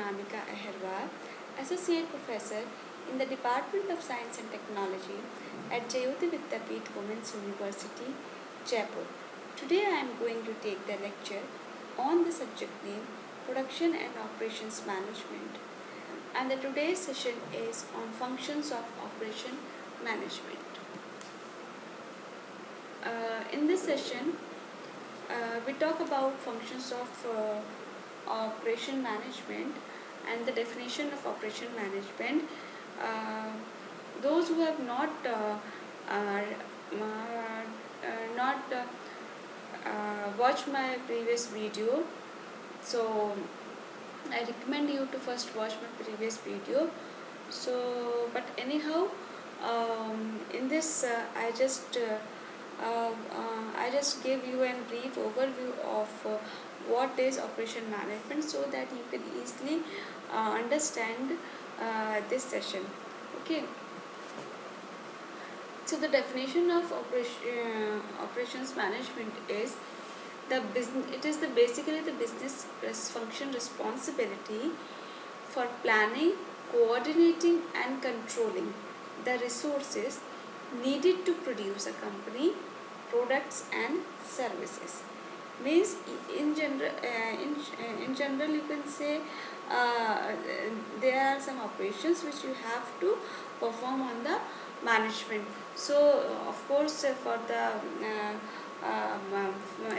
Anamika Aherwal, Associate Professor in the Department of Science and Technology at Jayoti Vidyapeeth Women's University, Jaipur. Today I am going to take the lecture on the subject name Production and Operations Management, and the today's session is on functions of operation management. In this session, we talk about functions of operation management and the definition of operation management. Uh, those who have not watched my previous video, so I recommend you to first watch my previous video. So, but anyhow, in this I just gave you a brief overview of what is operation management, so that you can easily understand this session. Okay. So the definition of operations management is the business. It is the basically the business function responsibility for planning, coordinating, and controlling the resources needed to produce a company, products and services. Means in general you can say there are some operations which you have to perform on the management. So of course for the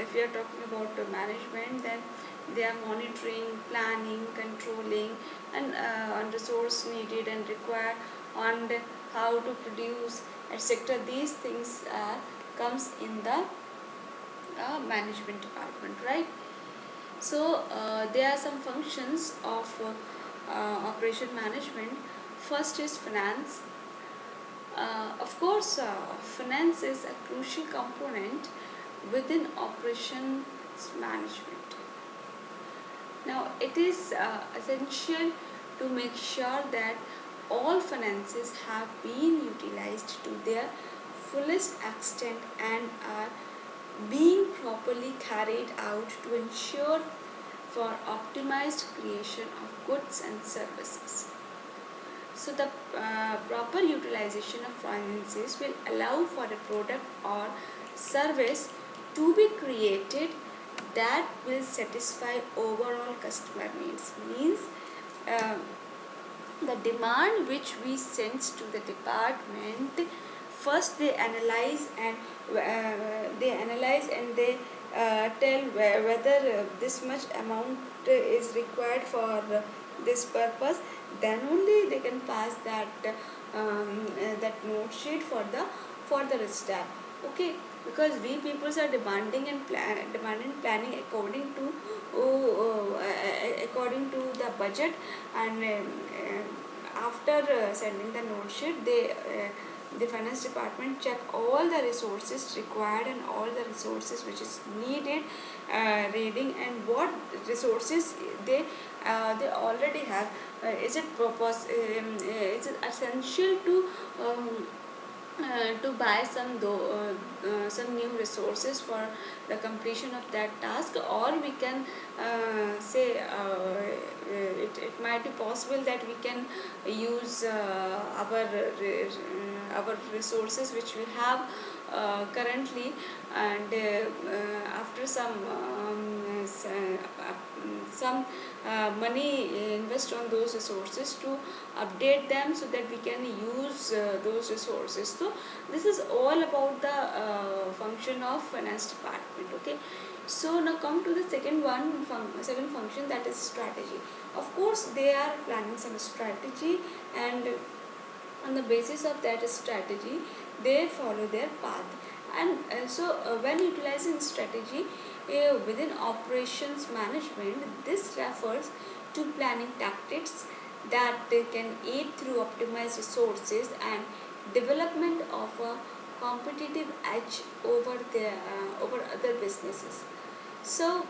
if you are talking about management, then they are monitoring, planning, controlling, and on resource needed and required, on how to produce, etc. These things comes in the management department, right? So there are some functions of operation management. First is finance. Of course, finance is a crucial component within operations management. Now, it is essential to make sure that all finances have been utilized to their fullest extent and are being properly carried out to ensure for optimized creation of goods and services. So the proper utilization of finances will allow for a product or service to be created that will satisfy overall customer needs. Means uh, the demand which we send to the department, first they analyze and they tell whether this much amount is required for this purpose. Then only they can pass that note sheet for the staff. Okay, because we people are demanding and demanding planning according to the budget, and after sending the note sheet, the finance department check all the resources required and all the resources which is needed, reading, and what resources they already have. Is it essential to buy some new resources for the completion of that task, or we can say it might be possible that we can use our resources which we have currently, and after some money invest on those resources to update them, so that we can use those resources. So this is all about the function of finance department. Okay, so now come to the second function, that is strategy. Of course they are planning some strategy, and on the basis of that strategy they follow their path. And when utilizing strategy within operations management, this refers to planning tactics that can aid through optimized resources and development of a competitive edge over other businesses. So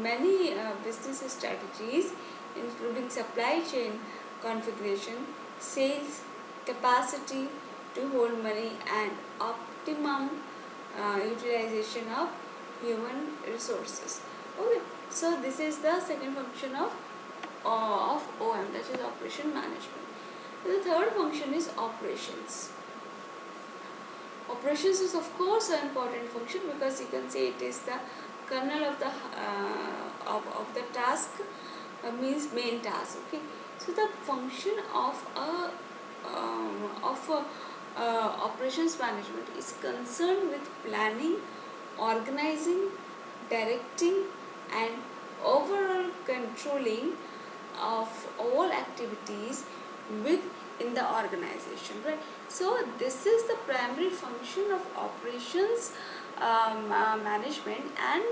many business strategies, including supply chain configuration, sales capacity to hold money, and optimum utilization of human resources. Okay, so this is the second function of of OM, that is operation management. The third function is operations. Operations is of course an important function because you can say it is the kernel of the the task, means main task. Okay, so the function of a operations management is concerned with planning, organizing, directing, and overall controlling of all activities within the organization, right? So this is the primary function of operations management, and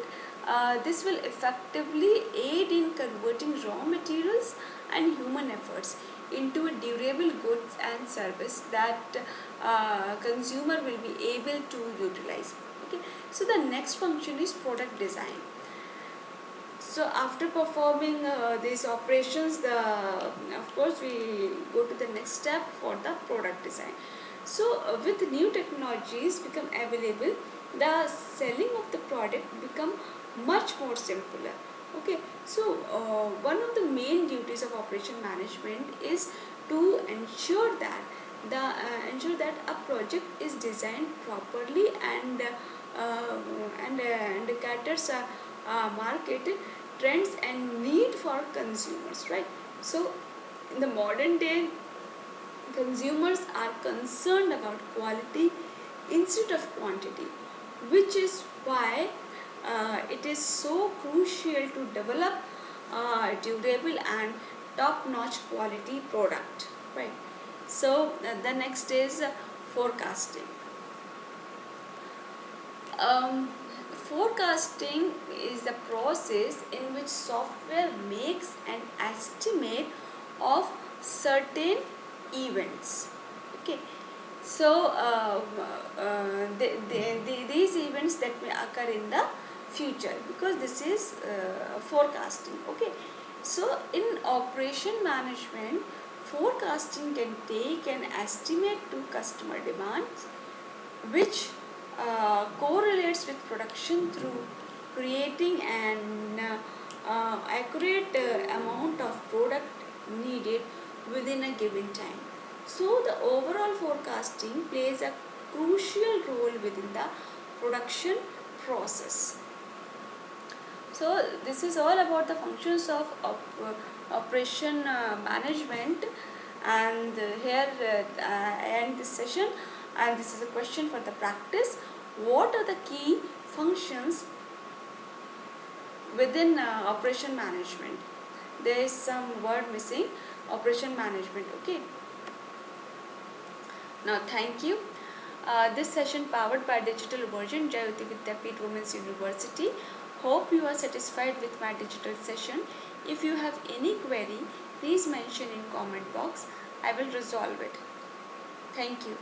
this will effectively aid in converting raw materials and human efforts into a durable goods and service that consumer will be able to utilize. Okay, so the next function is product design. So after performing these operations, of course we go to the next step for the product design. So with new technologies become available, the selling of the product become much more simpler. Okay, so one of the main duties of operation management is to ensure that a project is designed properly and caters a market trends and need for consumers, right? So in the modern day, consumers are concerned about quality instead of quantity, which is why it is so crucial to develop durable and top-notch quality product, right? So the next is forecasting. um, Forecasting is the process in which software makes an estimate of certain events. Okay, so these events that may occur in the future, because this is forecasting. Okay, so in operation management, forecasting can take an estimate to customer demands, which correlates with production through creating an accurate amount of product needed within a given time. So the overall forecasting plays a crucial role within the production process. So this is all about the functions of operation management, and here I end this session, and this is a question for the practice. What are the key functions within operation management? There is some word missing, operation management. Okay, now thank you. This session powered by Digital Version, Jayoti Vidyapeeth Women's University. Hope you are satisfied with my digital session. If you have any query, please mention in comment box. I will resolve it. Thank you.